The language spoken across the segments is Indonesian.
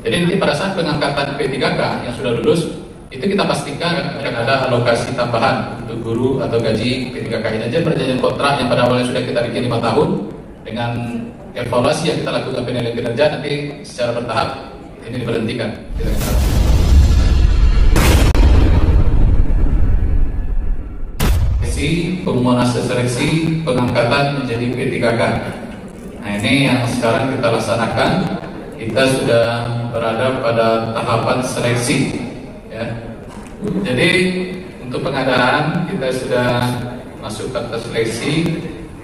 Jadi nanti pada saat pengangkatan P3K yang sudah lulus, itu kita pastikan akan ada alokasi tambahan untuk guru atau gaji P3K ini. Jadi perjanjian kontrak yang pada awalnya sudah kita bikin 5 tahun, dengan evaluasi yang kita lakukan penilaian kinerja, nanti secara bertahap ini diberhentikan. Pengumuman hasil seleksi pengangkatan menjadi P3K. Nah, ini yang sekarang kita laksanakan. Kita sudah berada pada tahapan seleksi, ya. Jadi untuk pengadaan kita sudah masuk ke seleksi,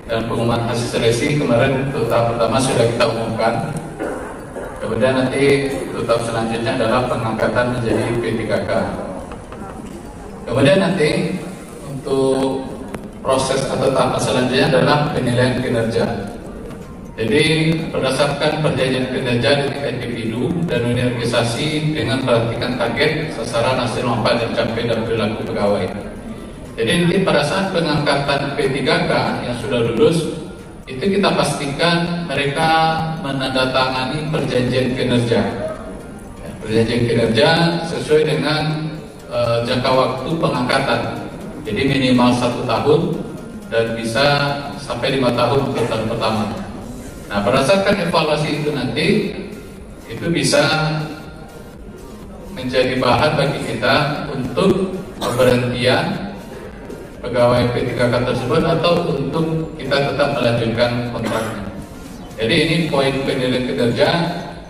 dan pengumuman hasil seleksi kemarin untuk tahap pertama sudah kita umumkan. Kemudian nanti untuk tahap selanjutnya adalah pengangkatan menjadi P3K. Kemudian nanti untuk proses atau tahapan selanjutnya adalah penilaian kinerja. Jadi berdasarkan perjanjian kinerja di tingkat individu dan organisasi dengan perhatikan target, sasaran, hasil manfaat yang dicapai dan perilaku pegawai. Jadi nanti pada saat pengangkatan P3K yang sudah lulus, itu kita pastikan mereka menandatangani perjanjian kinerja. Perjanjian kinerja sesuai dengan jangka waktu pengangkatan. Jadi minimal 1 tahun dan bisa sampai 5 tahun untuk tahun pertama. Nah, berdasarkan evaluasi itu nanti, itu bisa menjadi bahan bagi kita untuk pemberhentian pegawai P3K tersebut atau untuk kita tetap melanjutkan kontraknya. Jadi ini poin penilaian kinerja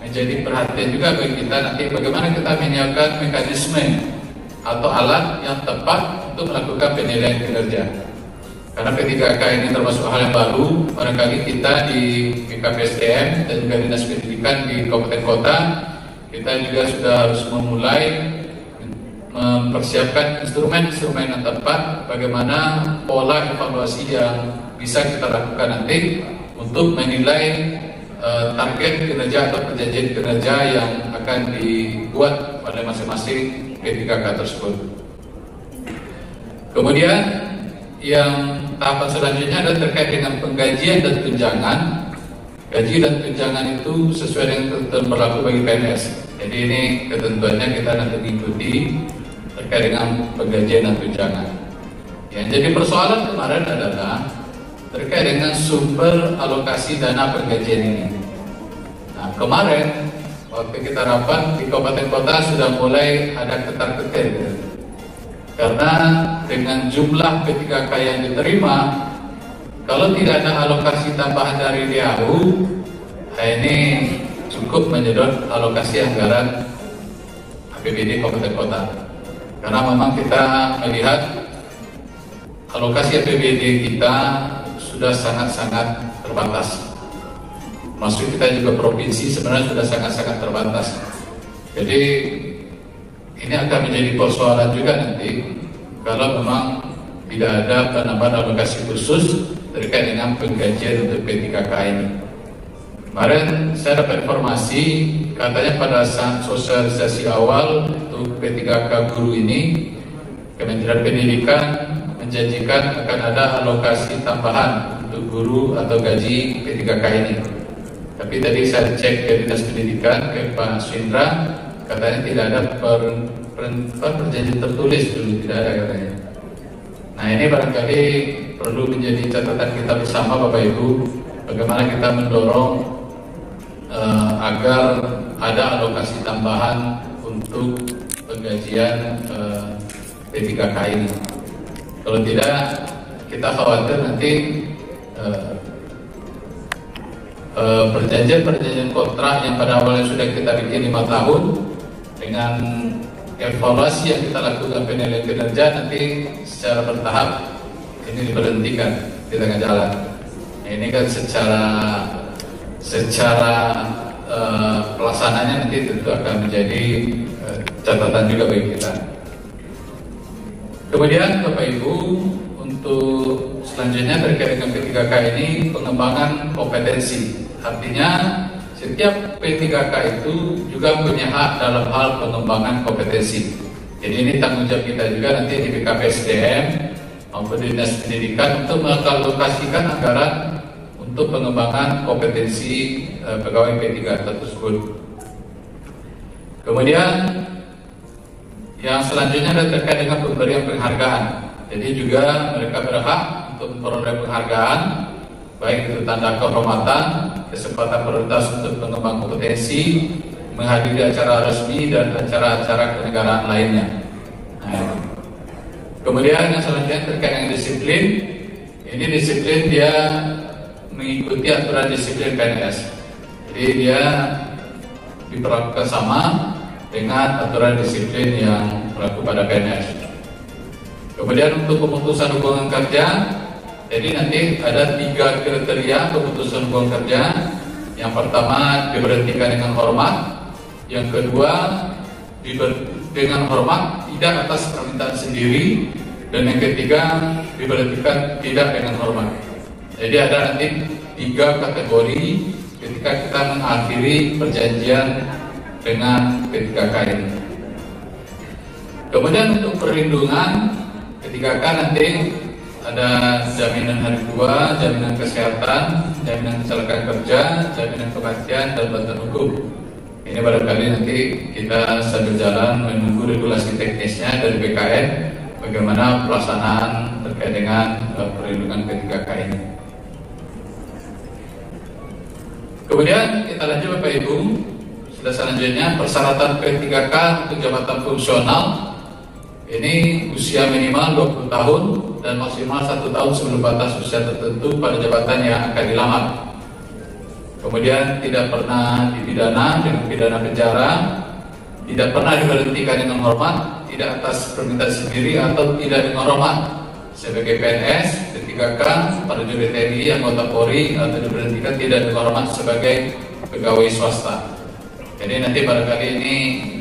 menjadi perhatian juga bagi kita nanti bagaimana kita menyiapkan mekanisme atau alat yang tepat untuk melakukan penilaian kinerja. Karena P3K ini termasuk hal yang baru, barangkali kita di BKPSDM dan juga Dinas Pendidikan di Kabupaten Kota, kita juga sudah harus memulai mempersiapkan instrumen-instrumen yang tepat bagaimana pola evaluasi yang bisa kita lakukan nanti untuk menilai target kinerja atau perjanjian kinerja yang akan dibuat pada masing-masing P3K tersebut. Kemudian yang tahapan selanjutnya adalah terkait dengan penggajian dan tunjangan. Gaji dan tunjangan itu sesuai dengan ketentuan berlaku bagi PNS. Jadi ini ketentuannya kita nanti ikuti terkait dengan penggajian dan tunjangan. Yang jadi persoalan kemarin adalah terkait dengan sumber alokasi dana penggajian ini. Nah, kemarin waktu kita rapat di Kabupaten Kota sudah mulai ada ketar-ketir. Karena dengan jumlah P3K yang diterima, kalau tidak ada alokasi tambahan dari DAU, ini cukup menyedot alokasi anggaran APBD Kabupaten Kota. Karena memang kita melihat alokasi APBD kita sudah sangat-sangat terbatas. Maksud kita juga provinsi sebenarnya sudah sangat-sangat terbatas. Jadi ini akan menjadi persoalan juga nanti kalau memang tidak ada penambahan alokasi khusus terkait dengan penggajian untuk P3K ini. Kemarin saya dapat informasi katanya pada saat sosialisasi awal untuk P3K guru ini, Kementerian Pendidikan menjanjikan akan ada alokasi tambahan untuk guru atau gaji P3K ini. Tapi tadi saya cek ke Dinas Pendidikan ke Pak Swindra, katanya tidak ada perjanjian tertulis dulu, tidak ada katanya. Nah, ini barangkali perlu menjadi catatan kita bersama Bapak Ibu, bagaimana kita mendorong agar ada alokasi tambahan untuk penggajian P3K ini. Kalau tidak, kita khawatir nanti perjanjian kontrak yang pada awalnya sudah kita bikin 5 tahun dengan evaluasi yang kita lakukan penilaian kinerja nanti secara bertahap ini diberhentikan di tengah jalan. Nah, ini kan secara pelaksanaannya nanti tentu akan menjadi catatan juga bagi kita. Kemudian Bapak Ibu, untuk selanjutnya terkait dengan P3K ini pengembangan kompetensi. Artinya setiap P3K itu juga punya hak dalam hal pengembangan kompetensi. Jadi ini tanggung jawab kita juga nanti di BKPSDM maupun di Dinas Pendidikan untuk mengalokasikan anggaran untuk pengembangan kompetensi pegawai P3K tersebut. Kemudian yang selanjutnya adalah terkait dengan pemberian penghargaan. Jadi juga mereka berhak untuk memperoleh penghargaan, baik itu tanda kehormatan, kesempatan prioritas untuk pengembang kompetensi, menghadiri acara resmi dan acara-acara kenegaraan lainnya. Nah, kemudian yang selanjutnya terkait dengan disiplin. Ini disiplin dia mengikuti aturan disiplin PNS. Jadi dia diperlakukan sama dengan aturan disiplin yang berlaku pada PNS. Kemudian untuk pemutusan hubungan kerja, jadi nanti ada 3 kriteria pemutusan hubungan kerja. Yang pertama, diberhentikan dengan hormat. Yang kedua, dengan hormat tidak atas permintaan sendiri. Dan yang ketiga, diberhentikan tidak dengan hormat. Jadi ada nanti 3 kategori ketika kita mengakhiri perjanjian dengan P3K ini. Kemudian untuk perlindungan P3K nanti ada jaminan hari tua, jaminan kesehatan, jaminan kecelakaan kerja, jaminan kematian, dan bantuan hukum. Ini barangkali nanti kita sambil jalan menunggu regulasi teknisnya dari BKN bagaimana pelaksanaan terkait dengan perlindungan P3K ini. Kemudian kita lanjut Bapak Ibu. Selanjutnya persyaratan P3K untuk jabatan fungsional. Ini usia minimal 20 tahun dan maksimal 1 tahun sebelum batas usia tertentu pada jabatan yang akan dilamar. Kemudian tidak pernah dipidana dengan pidana penjara, tidak pernah diberhentikan dengan hormat, tidak atas permintaan sendiri atau tidak dengan hormat sebagai PNS, P3K, prajurit TNI, anggota Polri, atau diberhentikan tidak dengan hormat sebagai pegawai swasta. Jadi nanti barangkali ini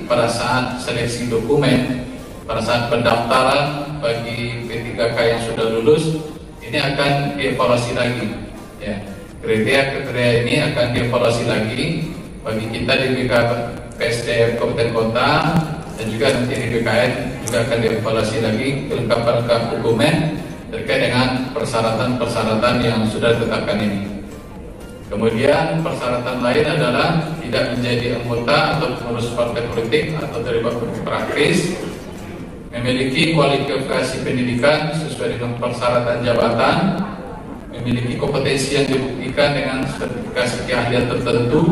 pada saat seleksi dokumen, pada saat pendaftaran bagi P3K yang sudah lulus, ini akan dievaluasi lagi. Ya, kriteria ini akan dievaluasi lagi bagi kita di PSDM Kabupaten Kota dan juga nanti di BKN juga akan dievaluasi lagi kelengkapan dokumen terkait dengan persyaratan-persyaratan yang sudah ditetapkan ini. Kemudian persyaratan lain adalah tidak menjadi anggota atau pengurus partai politik atau terlibat politik praktis, memiliki kualifikasi pendidikan sesuai dengan persyaratan jabatan, memiliki kompetensi yang dibuktikan dengan sertifikasi keahlian tertentu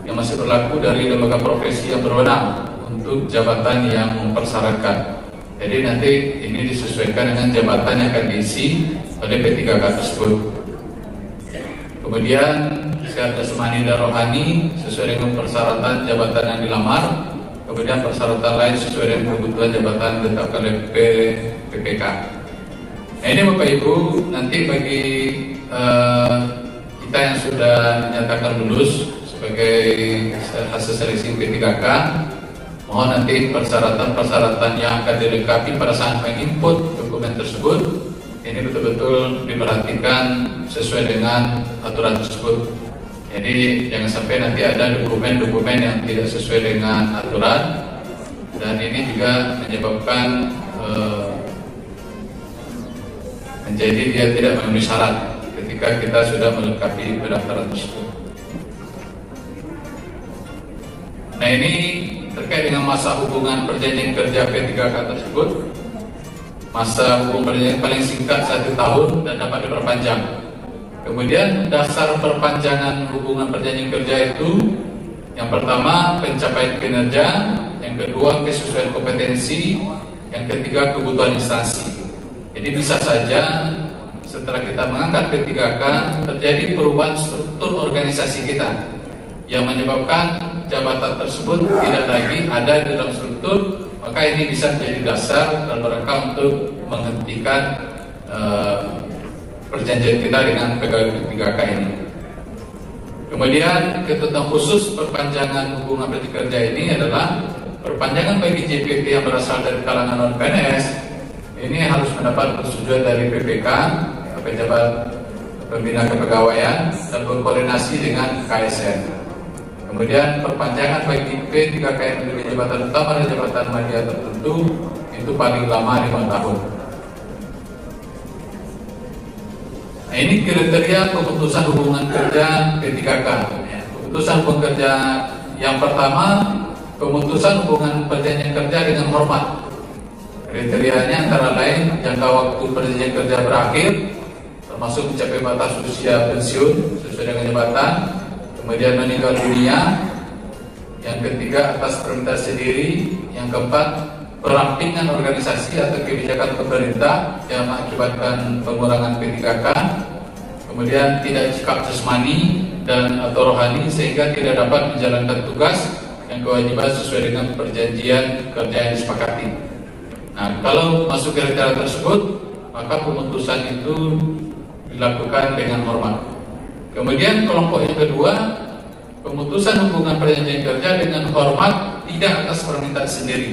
yang masih berlaku dari lembaga profesi yang berwenang untuk jabatan yang mempersyaratkan. Jadi nanti ini disesuaikan dengan jabatan yang akan diisi oleh P3K tersebut. Kemudian sehat jasmani dan rohani sesuai dengan persyaratan jabatan yang dilamar. Kemudian persyaratan lain sesuai dengan kebutuhan jabatan ditetapkan oleh PPK. Nah ini Bapak Ibu, nanti bagi kita yang sudah dinyatakan lulus sebagai hasil seleksi P3K, mohon nanti persyaratan-persyaratan yang akan dilengkapi pada saat menginput dokumen tersebut ini betul-betul diperhatikan sesuai dengan aturan tersebut. Jadi jangan sampai nanti ada dokumen-dokumen yang tidak sesuai dengan aturan, dan ini juga menyebabkan menjadi dia tidak memenuhi syarat ketika kita sudah melengkapi pendaftaran tersebut. Nah ini terkait dengan masa hubungan perjanjian kerja P3K tersebut. Masa hubungan perjanjian paling singkat 1 tahun dan dapat diperpanjang. Kemudian dasar perpanjangan hubungan perjanjian kerja itu yang pertama pencapaian kinerja, yang kedua kesesuaian kompetensi, yang ketiga kebutuhan instansi. Jadi bisa saja setelah kita mengangkat P3K terjadi perubahan struktur organisasi kita yang menyebabkan jabatan tersebut tidak lagi ada di dalam struktur, maka ini bisa menjadi dasar dalam rangka untuk menghentikan perjanjian kita dengan pegawai P3K ini. Kemudian ketentuan khusus perpanjangan hubungan kerja ini adalah perpanjangan bagi JPT yang berasal dari kalangan non-PNS ini harus mendapat persetujuan dari PPK, pejabat pembina kepegawaian, dan berkoordinasi dengan KSN. Kemudian perpanjangan bagi P3K yang memiliki jabatan utama dan jabatan media tertentu itu paling lama 5 tahun. Nah ini kriteria pemutusan hubungan kerja P3K. Pemutusan hubungan kerja yang pertama pemutusan hubungan perjanjian kerja dengan hormat. Kriterianya antara lain jangka waktu perjanjian kerja berakhir, termasuk mencapai batas usia pensiun sesuai dengan jabatan, kemudian meninggal dunia, yang ketiga atas permintaan sendiri, yang keempat perampingan organisasi atau kebijakan pemerintah yang mengakibatkan pengurangan P3K, kemudian tidak sikap jasmani dan atau rohani sehingga tidak dapat menjalankan tugas dan kewajiban sesuai dengan perjanjian kerja yang disepakati. Nah, kalau masuk kriteria tersebut, maka pemutusan itu dilakukan dengan hormat. Kemudian kelompok yang kedua, pemutusan hubungan perjanjian kerja dengan hormat tidak atas permintaan sendiri.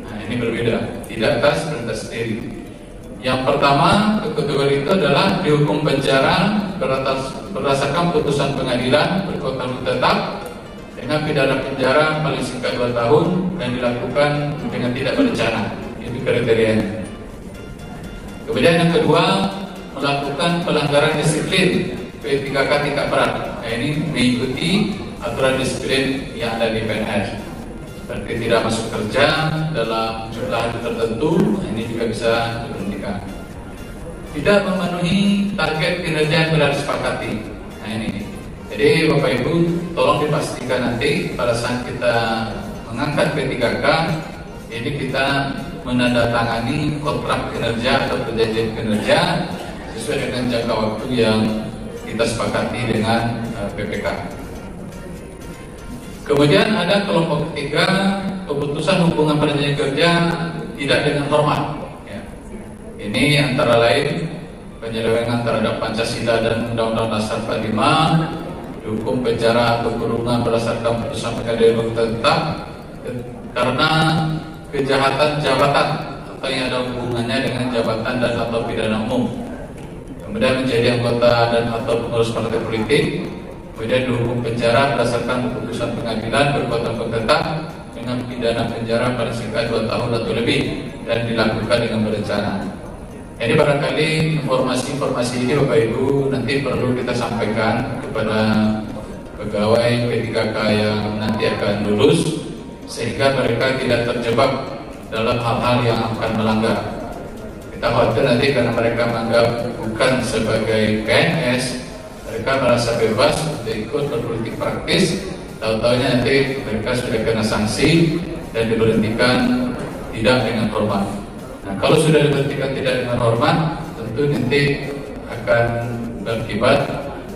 Nah, ini berbeda, tidak atas permintaan sendiri. Yang pertama, kategori itu adalah dihukum penjara berdasarkan putusan pengadilan berkekuatan tetap dengan pidana penjara paling singkat 2 tahun dan dilakukan dengan tidak berencana. Ini kriterianya. Kemudian yang kedua, melakukan pelanggaran disiplin P3K tingkat berat. Nah, ini mengikuti aturan disiplin yang ada di PNS, seperti tidak masuk kerja dalam jumlah hari tertentu. Nah, ini juga bisa diberhentikan. Tidak memenuhi target kinerja yang telah disepakati. Nah, ini. Jadi Bapak Ibu, tolong dipastikan nanti pada saat kita mengangkat P3K, ini kita menandatangani kontrak kinerja atau perjanjian kinerja sesuai dengan jangka waktu yang kita sepakati dengan PPK. Kemudian ada kelompok ketiga, pemutusan hubungan perjanjian kerja tidak dengan hormat. Ya. Ini antara lain penyelewengan terhadap Pancasila dan Undang-Undang Dasar 45, dihukum penjara atau kurungan berdasarkan putusan pengadilan tetap karena kejahatan jabatan atau yang ada hubungannya dengan jabatan dan atau pidana umum. Kemudian menjadi anggota dan atau pengurus partai politik, kemudian dihukum penjara berdasarkan putusan pengadilan berkekuatan tetap dengan pidana penjara paling singkat 2 tahun atau lebih dan dilakukan dengan berencana. Jadi barangkali informasi-informasi ini Bapak Ibu nanti perlu kita sampaikan kepada pegawai P3K yang nanti akan lulus, sehingga mereka tidak terjebak dalam hal-hal yang akan melanggar. Kita khawatir nanti karena mereka menganggap bukan sebagai PNS, mereka merasa bebas untuk ikut berpolitik praktis, tahu-tahunya nanti mereka sudah kena sanksi dan diberhentikan tidak dengan hormat. Nah, kalau sudah diberhentikan tidak dengan hormat, tentu nanti akan berakibat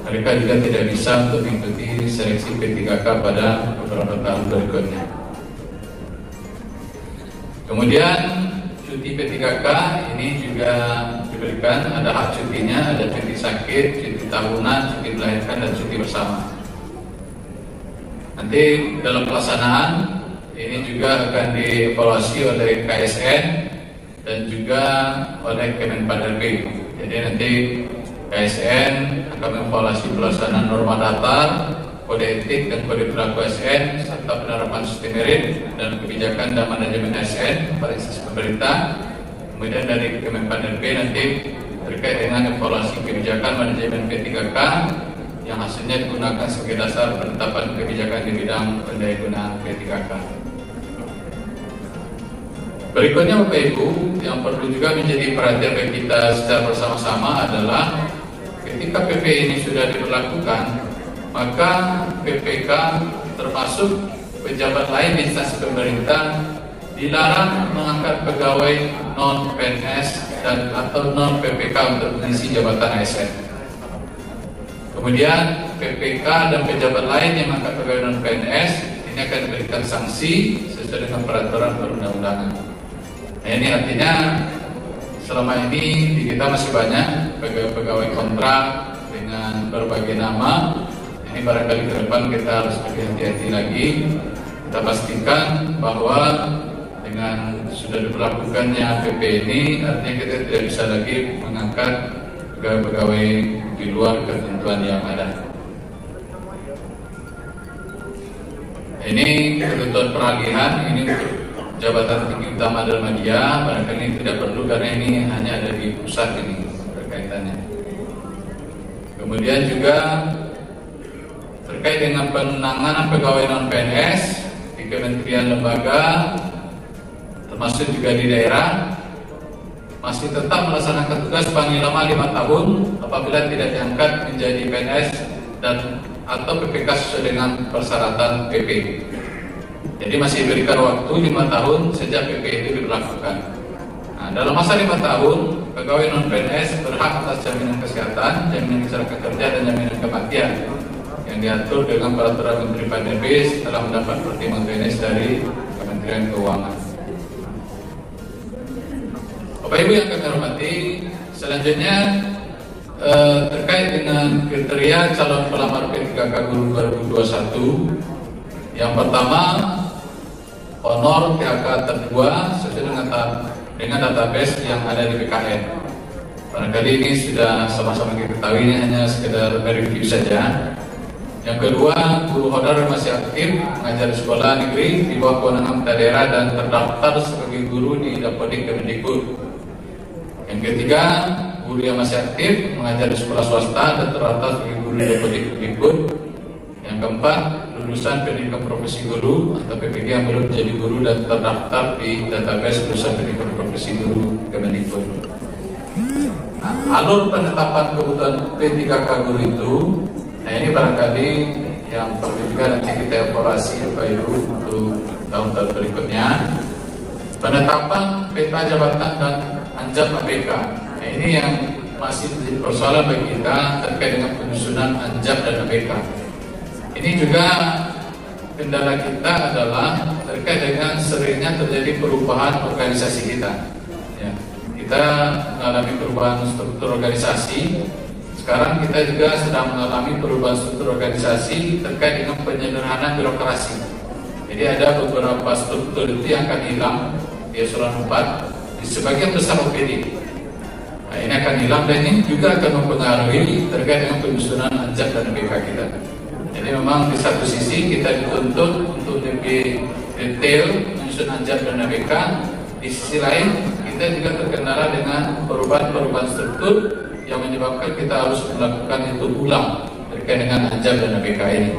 mereka juga tidak bisa untuk mengikuti seleksi P3K pada beberapa tahun berikutnya. Kemudian cuti P3K ini juga diberikan, ada hak cutinya, ada cuti sakit, cuti tahunan, cuti melahirkan, dan cuti bersama. Nanti dalam pelaksanaan ini juga akan dievaluasi oleh KSN dan juga oleh Kemenpan RB. Jadi nanti KSN akan mengevaluasi pelaksanaan norma datar, kode etik dan kode perilaku ASN serta penerapan sistem merit dan kebijakan dan manajemen ASN pada instansi pemerintah. Kemudian dari Kemenpan RB nanti terkait dengan evaluasi kebijakan manajemen P3K yang hasilnya digunakan sebagai dasar penetapan kebijakan di bidang pendayagunaan P3K. Berikutnya Bapak Ibu, yang perlu juga menjadi perhatian bagi kita secara bersama-sama adalah ketika PP ini sudah diberlakukan, maka PPK termasuk pejabat lain di instansi pemerintah dilarang mengangkat pegawai non-PNS dan atau non-PPK untuk mengisi jabatan ASN. Kemudian PPK dan pejabat lain yang mengangkat pegawai non-PNS ini akan diberikan sanksi sesuai dengan peraturan perundang-undangan. Nah, ini artinya selama ini di kita masih banyak pegawai kontrak dengan berbagai nama. Ini barangkali ke depan kita harus lebih hati-hati lagi. Kita pastikan bahwa dengan sudah diberlakukannya PP ini, artinya kita tidak bisa lagi mengangkat pegawai-pegawai di luar ketentuan yang ada. Ini ketentuan peralihan ini untuk jabatan tinggi utama dalam media, barangkali ini tidak perlu karena ini hanya ada di pusat ini berkaitannya. Kemudian juga terkait dengan penanganan pegawai non-PNS, kementerian lembaga, termasuk juga di daerah, masih tetap melaksanakan tugas paling lama 5 tahun apabila tidak diangkat menjadi PNS dan atau PPK sesuai dengan persyaratan PP. Jadi masih diberikan waktu 5 tahun sejak PP itu diberlakukan. Nah, dalam masa 5 tahun, pegawai non-PNS berhak atas jaminan kesehatan, jaminan kecelakaan kerja, dan jaminan kematian yang diatur dengan peraturan Menteri PNB setelah mendapat pertimbangan PNS dari Kementerian Keuangan. Bapak Ibu yang kami hormati, selanjutnya terkait dengan kriteria calon pelamar P3K Guru 2021, yang pertama honor PHK tertua sesuai dengan database yang ada di BKN. Barangkali ini sudah sama-sama kita ketahui, ini hanya sekedar review saja. Yang kedua, guru honorer masih aktif mengajar di sekolah negeri di bawah kewenangan daerah dan terdaftar sebagai guru di Dapodik Kemendikbud. Yang ketiga, guru yang masih aktif mengajar di sekolah swasta dan terdaftar sebagai guru di Dapodik Kemendikbud. Yang keempat, lulusan pendidikan profesi guru atau PPG yang belum menjadi guru dan terdaftar di database lulusan pendidikan profesi guru Kemendikbud. Nah, alur penetapan kebutuhan P3K guru itu, nah ini barangkali yang perlu juga nanti kita evaluasi Bapak Ibu untuk tahun-tahun berikutnya. Penetapan peta jabatan dan anjab ABK. Nah, ini yang masih menjadi persoalan bagi kita terkait dengan penyusunan anjab dan ABK. Ini juga kendala kita adalah terkait dengan seringnya terjadi perubahan organisasi kita. Ya, kita mengalami perubahan struktur organisasi. Sekarang kita juga sedang mengalami perubahan struktur organisasi terkait dengan penyederhanaan birokrasi. Jadi ada beberapa struktur itu yang akan hilang di eselon 4 di sebagian besar OPD. Nah, ini akan hilang dan ini juga akan mempengaruhi terkait dengan penyusunan anjab dan ABK kita. Jadi memang di satu sisi kita dituntut untuk lebih detail menyusun anjab dan ABK, di sisi lain kita juga terkendala dengan perubahan-perubahan struktur yang menyebabkan kita harus melakukan itu ulang terkait dengan anjab dan ABK ini.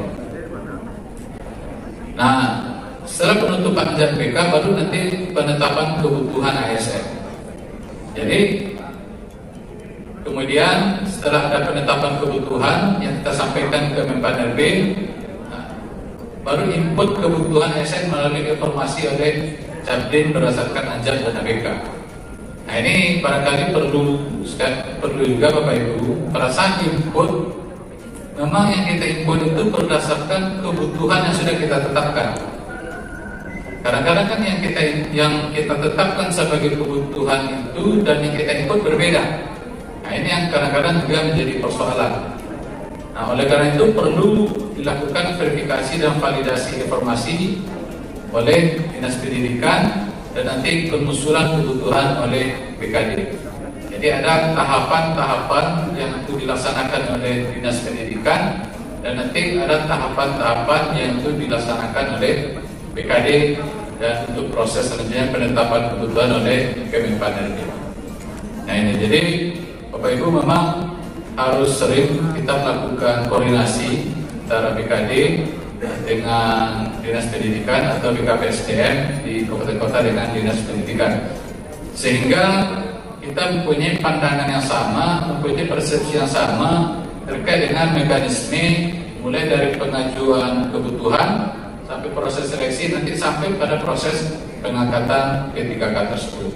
Nah, setelah penutupan anjab ABK baru nanti penetapan kebutuhan ASN. Jadi kemudian setelah ada penetapan kebutuhan yang kita sampaikan ke Menpan RB, baru input kebutuhan ASN melalui informasi oleh Cabdin berdasarkan anjab dan ABK. Nah, ini barangkali perlu juga Bapak Ibu perasaan input. Memang yang kita input itu berdasarkan kebutuhan yang sudah kita tetapkan. Kadang-kadang kan yang kita tetapkan sebagai kebutuhan itu dan yang kita input berbeda. Nah, ini yang kadang-kadang juga menjadi persoalan. Nah, oleh karena itu perlu dilakukan verifikasi dan validasi informasi oleh Dinas Pendidikan dan nanti pengusulan kebutuhan oleh BKD. Jadi ada tahapan-tahapan yang itu dilaksanakan oleh Dinas Pendidikan dan nanti ada tahapan-tahapan yang itu dilaksanakan oleh BKD dan untuk proses selanjutnya penetapan kebutuhan oleh Kemenpan RB. Nah, ini jadi Bapak Ibu memang harus sering kita melakukan koordinasi antara BKD dengan Dinas Pendidikan atau BKPSDM di kabupaten kota dengan Dinas Pendidikan, sehingga kita mempunyai pandangan yang sama, mempunyai persepsi yang sama terkait dengan mekanisme mulai dari pengajuan kebutuhan sampai proses seleksi nanti sampai pada proses pengangkatan P3K tersebut.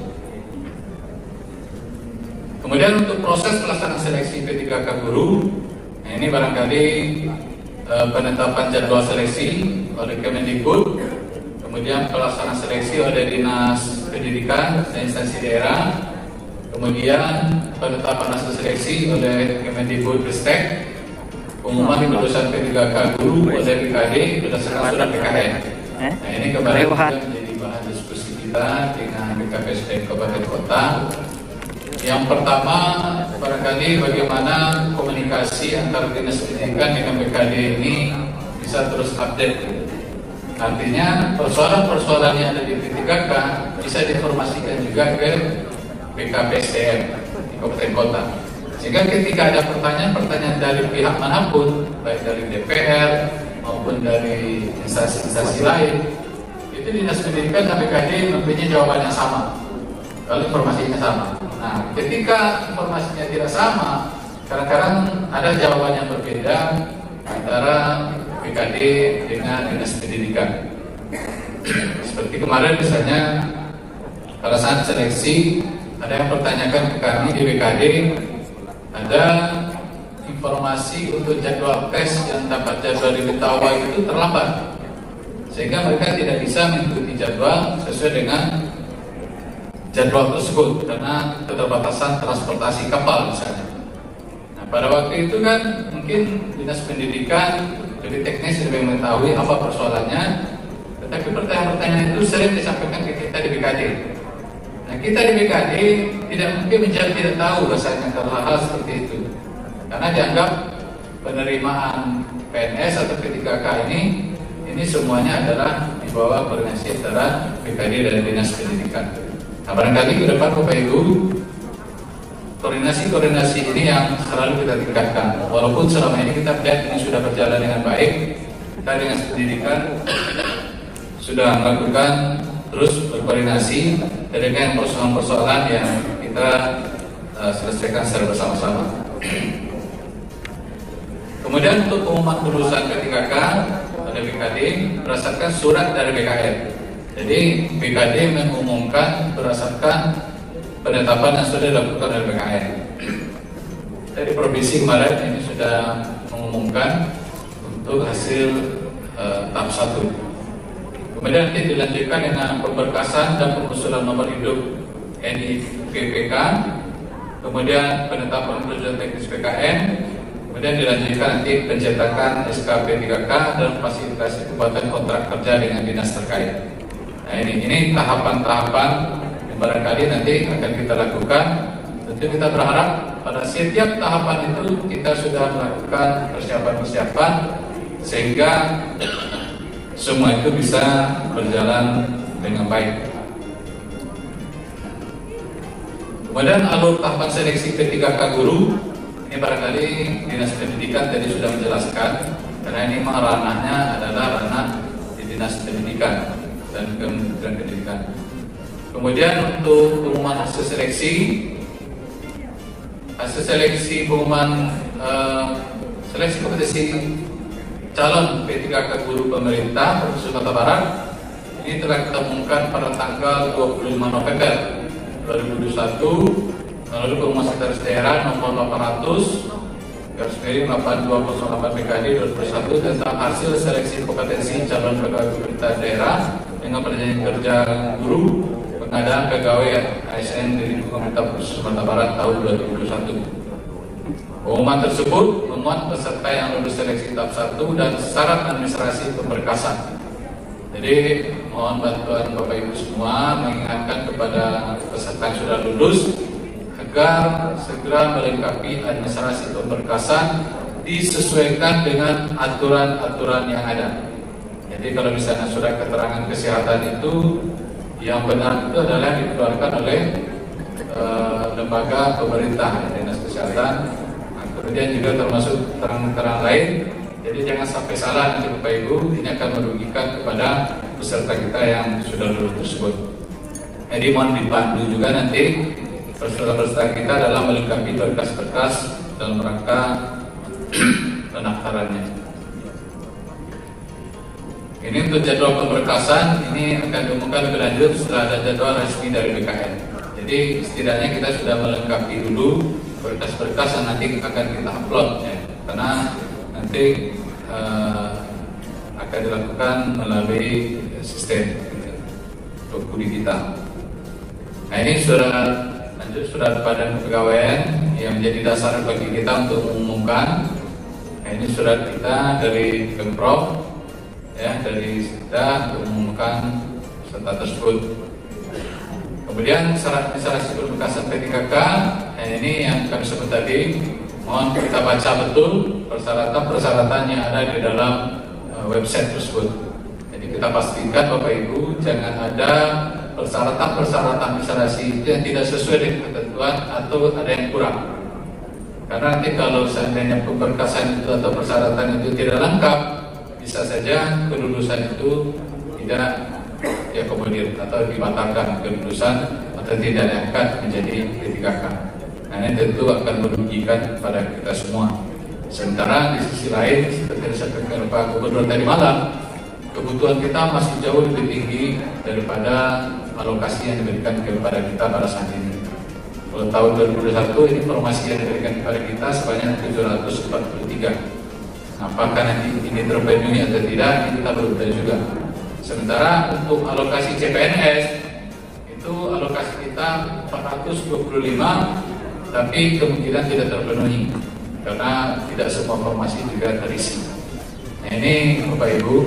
Kemudian untuk proses pelaksanaan seleksi P3K guru, nah ini barangkali penetapan jadwal seleksi oleh Kemendikbud, kemudian pelaksanaan seleksi oleh Dinas Pendidikan dan instansi daerah, kemudian penetapan hasil seleksi oleh Kemendikbud Ristek, pengumuman lulusan P3K guru oleh BKD berdasarkan surat PKN. Nah, ini kemarin juga menjadi bahan diskusi kita dengan BKPSDM Kabupaten Kota. Yang pertama, barangkali bagaimana komunikasi antara Dinas Pendidikan dengan BKD ini bisa terus update. Artinya persoalan-persoalan yang ada di P3K bisa diinformasikan juga ke BKPSDM di Kabupaten Kota. Sehingga ketika ada pertanyaan-pertanyaan dari pihak manapun, baik dari DPR maupun dari instansi-instansi lain, itu Dinas Pendidikan dan BKD mempunyai jawaban yang sama kalau informasinya sama. Nah, ketika informasinya tidak sama, kadang-kadang ada jawaban yang berbeda antara BKD dengan Dinas Pendidikan. Seperti kemarin misalnya pada saat seleksi ada yang pertanyakan ke kami di BKD, ada informasi untuk jadwal tes yang dapat jadwal di Betawa itu terlambat, sehingga mereka tidak bisa mengikuti jadwal sesuai dengan jadwal tersebut karena keterbatasan transportasi kapal misalnya. Nah, pada waktu itu kan mungkin Dinas Pendidikan lebih teknis, lebih mengetahui apa persoalannya, tetapi pertanyaan-pertanyaan itu sering disampaikan ke kita di BKD. Nah, kita di BKD tidak mungkin menjawab tidak tahu rasanya kalau hal seperti itu, karena dianggap penerimaan PNS atau P3K ini semuanya adalah di bawah koordinasi antara BKD dan Dinas Pendidikan. Nah, barangkali ke depan Bapak Ibu, koordinasi ini yang selalu kita tingkatkan. Walaupun selama ini kita lihat ini sudah berjalan dengan baik, kita Dinas Pendidikan sudah melakukan terus berkoordinasi dengan persoalan-persoalan yang kita selesaikan secara bersama-sama. Kemudian untuk pengumuman lulusan P3K pada BKD berdasarkan surat dari BKN. Jadi BKD mengumumkan berdasarkan penetapan yang sudah dilakukan oleh BKN. Dari provinsi kemarin ini sudah mengumumkan untuk hasil tahap 1. Kemudian nanti dilanjutkan dengan pemberkasan dan pengusulan nomor hidup NIPPK, kemudian penetapan prosedur teknis PKN, kemudian dilanjutkan nanti pencetakan SKP 3K dan fasilitasi pembuatan kontrak kerja dengan dinas terkait. Nah, ini tahapan-tahapan yang barangkali nanti akan kita lakukan. Tentu kita berharap pada setiap tahapan itu kita sudah melakukan persiapan-persiapan sehingga semua itu bisa berjalan dengan baik. Kemudian alur tahapan seleksi P3K guru ini barangkali Dinas Pendidikan tadi sudah menjelaskan, karena ini memang ranahnya adalah ranah di Dinas Pendidikan dan Kementerian Pendidikan. Kemudian untuk pengumuman hasil seleksi pengumuman seleksi kompetisi calon P3K guru pemerintah Provinsi Sumatera Barat ini telah kita umumkan pada tanggal 25 November 2021 melalui pengumuman sekretaris daerah nomor 800/8208 BKD 2021 tentang hasil seleksi kompetensi calon pegawai pemerintah daerah dengan perjanjian kerja guru pengadaan pegawai ASN di lingkungan pemerintah Provinsi Sumatera Barat tahun 2021. Pengumuman tersebut memuat peserta yang lulus seleksi tahap 1 dan syarat administrasi pemberkasan. Jadi mohon bantuan Bapak Ibu semua mengingatkan kepada peserta yang sudah lulus agar segera melengkapi administrasi pemberkasan disesuaikan dengan aturan-aturan yang ada. Jadi kalau misalnya surat keterangan kesehatan itu yang benar itu adalah dikeluarkan oleh lembaga pemerintah, Dinas Kesehatan. Kemudian juga termasuk terang-terang lain. Jadi jangan sampai salah nanti Bapak Ibu, ini akan merugikan kepada peserta kita yang sudah lulus tersebut. Jadi mohon dipandu juga nanti peserta kita dalam melengkapi berkas-berkas dalam rangka pendaftarannya. Ini untuk jadwal pemberkasan ini akan diumumkan lebih lanjut setelah ada jadwal resmi dari BKN. Jadi setidaknya kita sudah melengkapi dulu berkas-berkas yang nanti akan kita upload ya, karena nanti akan dilakukan melalui sistem doku digital. Nah, ini surat badan kepegawaian yang menjadi dasar bagi kita untuk mengumumkan. Nah, ini surat kita dari Pemprov ya, dari kita untuk mengumumkan peserta tersebut. Kemudian syarat administrasi pemberkasan P3K, ini yang kami sebut tadi, mohon kita baca betul persyaratan-persyaratan yang ada di dalam website tersebut. Jadi kita pastikan Bapak Ibu jangan ada persyaratan-persyaratan administrasi itu yang tidak sesuai dengan ketentuan atau ada yang kurang. Karena nanti kalau seandainya pemberkasan itu atau persyaratan itu tidak lengkap, bisa saja kelulusan itu tidak diakomodir atau dibatalkan kelulusan atau tidak diangkat menjadi P3K. Nah, ini tentu akan merugikan pada kita semua. Sementara di sisi lain, seperti disampaikan Pak Gubernur tadi malam, kebutuhan kita masih jauh lebih tinggi daripada alokasi yang diberikan kepada kita pada saat ini. Kalau tahun 2021 informasi yang diberikan kepada kita sebanyak 743. Apakah nanti ini terpenuhi atau tidak, ini kita belum tahu juga. Sementara untuk alokasi CPNS itu alokasi kita 425, tapi kemungkinan tidak terpenuhi karena tidak semua formasi juga terisi. Nah, ini Bapak Ibu,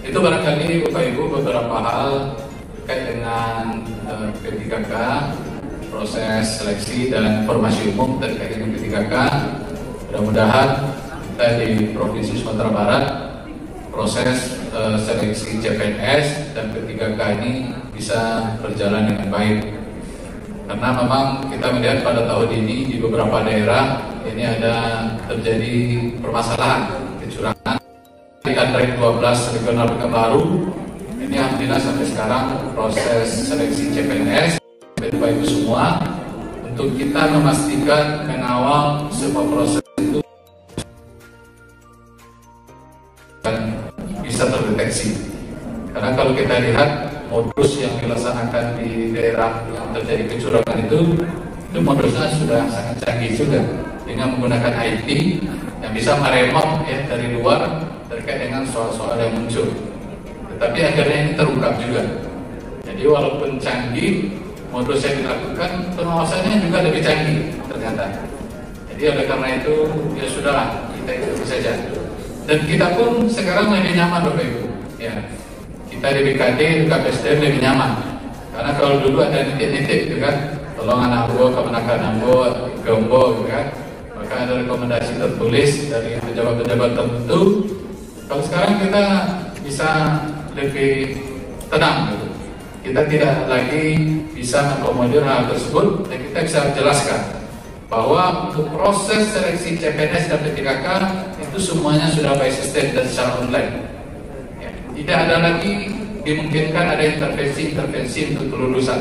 itu barangkali Bapak Ibu beberapa hal terkait dengan P3K, proses seleksi dan informasi umum terkait dengan P3K. Mudah-mudahan kita di Provinsi Sumatera Barat proses seleksi CPNS dan P3K ini bisa berjalan dengan baik. Karena memang kita melihat pada tahun ini di beberapa daerah ini ada terjadi permasalahan kecurangan. Di Kantrek 12 regional Pekanbaru ini alhamdulillah sampai sekarang proses seleksi CPNS Bapak Ibu semua untuk kita memastikan mengawal semua proses itu dan bisa terdeteksi. Karena kalau kita lihat modus yang dilaksanakan di daerah yang terjadi kecurangan itu modusnya sudah sangat canggih juga dengan menggunakan IT yang bisa meremot ya dari luar terkait dengan soal-soal yang muncul. Tetapi akhirnya ini terungkap juga. Jadi walaupun canggih modus yang dilakukan, pengawasannya juga lebih canggih ternyata. Jadi oleh karena itu ya sudahlah, kita ikuti saja. Dan kita pun sekarang lebih nyaman Bapak Ibu. Ya, kita di BKD, di KPSDM lebih nyaman. Karena kalau dulu ada nitik-nitik gitu kan, tolong anak Ambo, kemenakan Ambo, Gombo gitu kan. Maka ada rekomendasi tertulis dari pejabat-pejabat tertentu. Kalau sekarang kita bisa lebih tenang gitu. Kita tidak lagi bisa mengakomodir hal tersebut dan kita bisa jelaskan bahwa untuk proses seleksi CPNS dan P3K itu semuanya sudah by system dan secara online. Ya, tidak ada lagi dimungkinkan ada intervensi untuk kelulusan.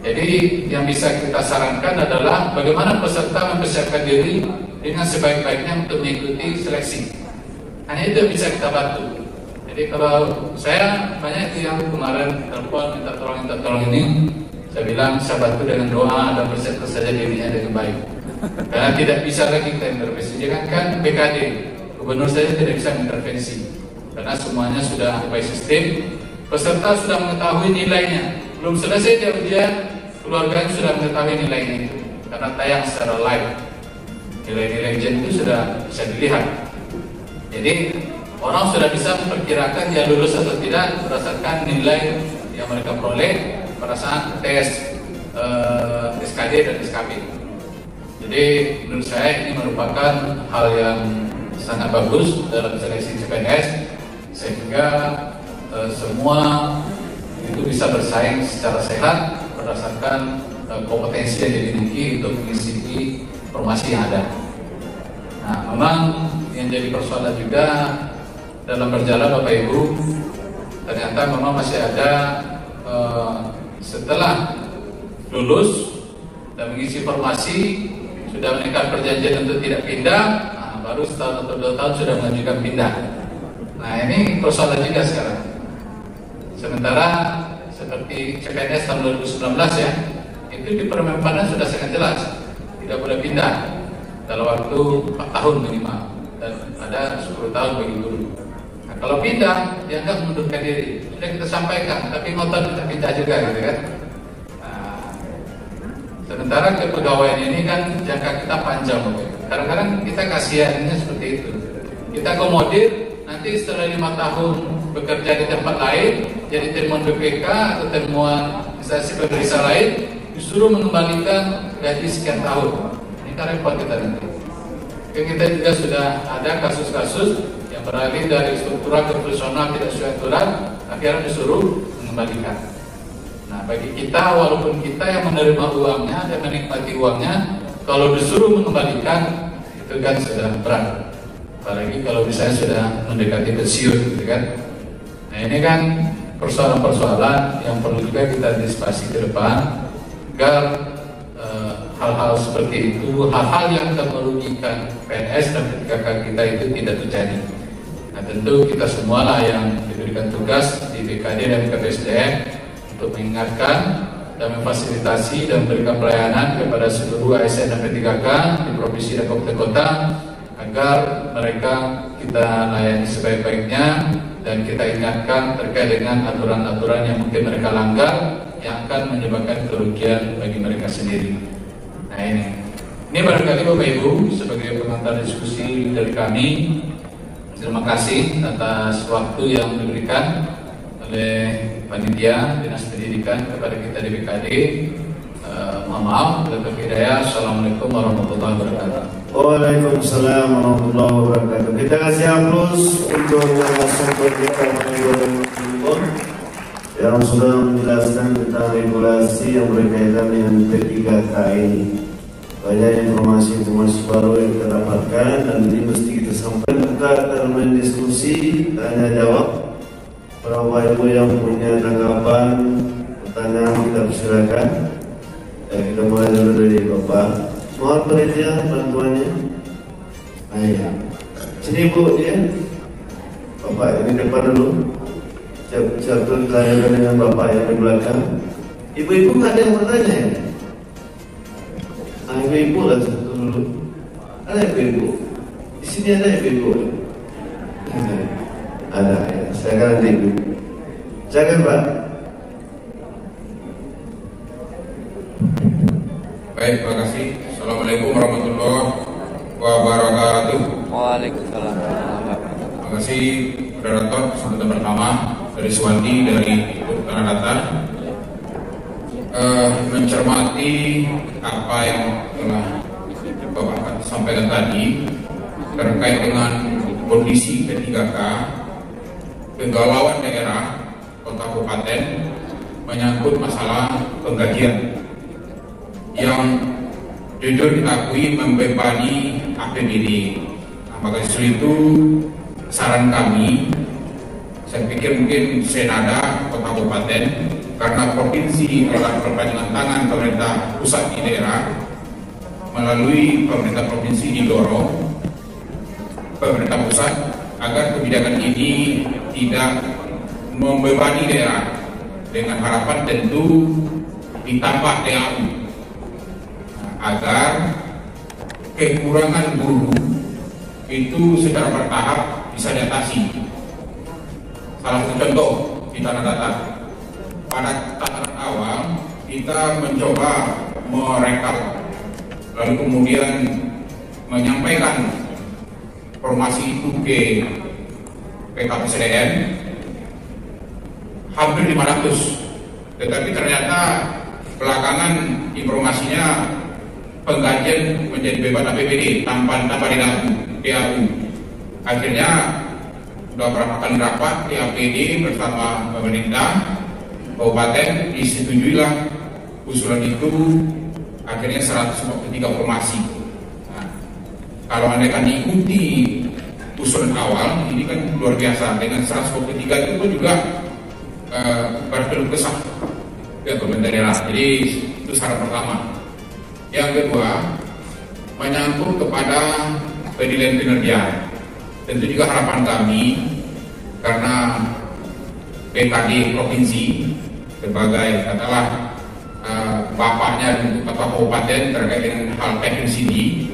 Jadi yang bisa kita sarankan adalah bagaimana peserta mempersiapkan diri dengan sebaik-baiknya untuk mengikuti seleksi. Hanya itu yang bisa kita bantu. Jadi kalau saya banyak yang kemarin telepon minta tolong ini, saya bilang saya bantu dengan doa dan persiapkan saja dirinya dengan baik. Karena tidak bisa lagi kita intervensi. Jangankan BKD, gubernur saja tidak bisa intervensi. Karena semuanya sudah by system, peserta sudah mengetahui nilainya. Belum selesai dia ujian, keluarganya sudah mengetahui nilainya itu. Karena tayang secara live. Nilai-nilai ujian itu sudah bisa dilihat. Jadi orang sudah bisa memperkirakan dia lulus atau tidak berdasarkan nilai yang mereka peroleh pada saat tes SKD dan SKB. Jadi menurut saya ini merupakan hal yang sangat bagus dalam seleksi CPNS sehingga semua itu bisa bersaing secara sehat berdasarkan kompetensi yang dimiliki untuk mengisi informasi yang ada. Nah, memang yang jadi persoalan juga dalam berjalan Bapak Ibu, ternyata memang masih ada setelah lulus dan mengisi formasi sudah mengikat perjanjian untuk tidak pindah, nah, baru setahun atau 2 tahun sudah mengajukan pindah. Nah ini persoalan juga sekarang. Sementara seperti CPNS tahun 2019 ya, itu di Permenpadan sudah sangat jelas tidak boleh pindah dalam waktu 4 tahun minimal dan ada 10 tahun bagi guru. Nah, kalau pindah, dianggap mundurkan diri. Sudah kita sampaikan, tapi ngotot kita pindah juga, gitu kan? Nah, sementara kepegawaian ini kan jangka kita panjang, kadang-kadang kita kasihannya seperti itu. Kita akomodir, nanti setelah 5 tahun bekerja di tempat lain, jadi temuan BPK atau temuan instansi pemeriksa lain, disuruh mengembalikan gaji sekian tahun. Ini kan repot kita nanti. Kita juga sudah ada kasus-kasus yang beralih dari struktural ke profesional tidak sesuai aturan, akhirnya disuruh mengembalikan. Nah, bagi kita walaupun kita yang menerima uangnya dan menikmati uangnya, kalau disuruh mengembalikan itu kan sudah berat. Apalagi kalau misalnya sudah mendekati pensiun, gitu kan. Nah ini kan persoalan-persoalan yang perlu juga kita antisipasi ke depan agar hal-hal seperti itu, hal-hal yang akan merugikan PNS dan PTKK kita itu tidak terjadi. Nah tentu kita semualah yang diberikan tugas di BKD dan KPSDM untuk mengingatkan dan memfasilitasi dan memberikan pelayanan kepada seluruh ASN dan P3K di provinsi dan kabupaten kota agar mereka kita layani sebaik-baiknya dan kita ingatkan terkait dengan aturan-aturan yang mungkin mereka langgar yang akan menyebabkan kerugian bagi mereka sendiri. Nah ini barangkali Bapak Ibu sebagai pengantar diskusi dari kami, terima kasih atas waktu yang diberikan oleh panitia Dinas Pendidikan kepada kita di BKD. Mohon maaf, bila hidayah. Assalamualaikum warahmatullahi wabarakatuh. Waalaikumsalam warahmatullahi wabarakatuh. Kita kasih aplaus untuk narasumber kita yang sudah menjelaskan tentang regulasi yang berkaitan dengan P3K ini. Banyak informasi-informasi baru yang kita dapatkan dan ini mesti kita sampaikan. Kita akan berdiskusi, tanya jawab. Para Bapak Ibu yang punya tanggapan, pertanyaan kita persilakan. Kita mulai dulu dari Bapak. Mohon panitia bantuannya. Ayo. Sini Bu ya. Bapak ini depan dulu. Satu ditanyakan dengan Bapak yang di belakang. Ibu-ibu nggak ada yang bertanya ya? Nah, ibu-ibu lah satu dulu. Ada ibu-ibu? Di sini ada ibu-ibu? Ada ya. Saya akan nanti ibu. Silakan Pak. Baik, terima kasih. Assalamualaikum warahmatullahi wabarakatuh. Waalaikumsalam. Terima kasih moderator kesempatan pertama dari Suwanti dari Tanah Datar. Mencermati apa yang telah Bapak sampaikan tadi terkait dengan kondisi P3K, kegalauan daerah, kota kabupaten menyangkut masalah penggajian yang jujur kita akui membebani APBD. Nah, maka itu saran kami, saya pikir mungkin Senada kota kabupaten karena provinsi adalah perpanjangan tangan pemerintah pusat di daerah, melalui pemerintah provinsi didorong pemerintah pusat agar kebijakan ini tidak membebani daerah, dengan harapan tentu ditambah DAU agar kekurangan guru itu secara bertahap bisa diatasi. Salah satu contoh di Tanah Datar, pada tataran awal kita mencoba merekap, lalu kemudian menyampaikan informasi itu ke PKPSDM hampir 500, tetapi ternyata belakangan informasinya penggajian menjadi beban APBD tanpa DAU. Akhirnya sudah berapa kali rapat di APD bersama pemerintah kabupaten, disetujuilah usulan itu, akhirnya 143 formasi. Nah, kalau Anda kan diikuti usulan awal, ini kan luar biasa, dengan 143 itu juga berkeluh kesah ke pemerintah daerah. Jadi itu syarat pertama. Yang kedua, menyangkut kepada penilaian kinerja. Tentu juga harapan kami, karena BKD provinsi sebagai katakanlah bapaknya untuk kota kabupaten terkait dengan hal teknis ini,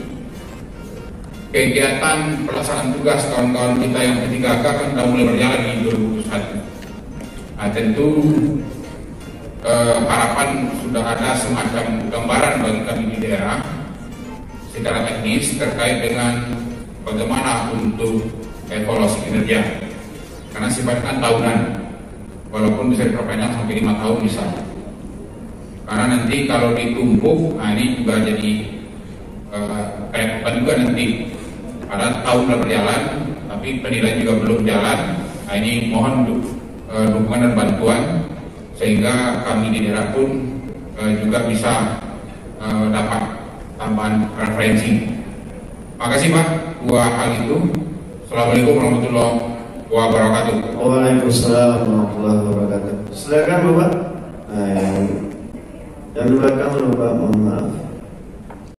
kegiatan pelaksanaan tugas kawan-kawan kita yang P3K kan sudah mulai berjalan di 2021. Nah, tentu harapan sudah ada semacam gambaran bagi kami di daerah secara teknis terkait dengan bagaimana untuk evaluasi kinerja, karena sifatnya tahunan, walaupun bisa diperpanjang sampai 5 tahun bisa. Karena nanti kalau ditumpuk, nah ini juga jadi kayak juga nanti pada tahun sudah berjalan, tapi penilaian juga belum jalan. Nah ini mohon dukungan dan bantuan sehingga kami di daerah pun juga bisa dapat tambahan referensi. Makasih Pak, dua hal itu. Assalamualaikum warahmatullahi wabarakatuh. Waalaikumsalam warahmatullahi wabarakatuh. Silakan Bapak. Nah, yang di belakang Bapak, mohon maaf.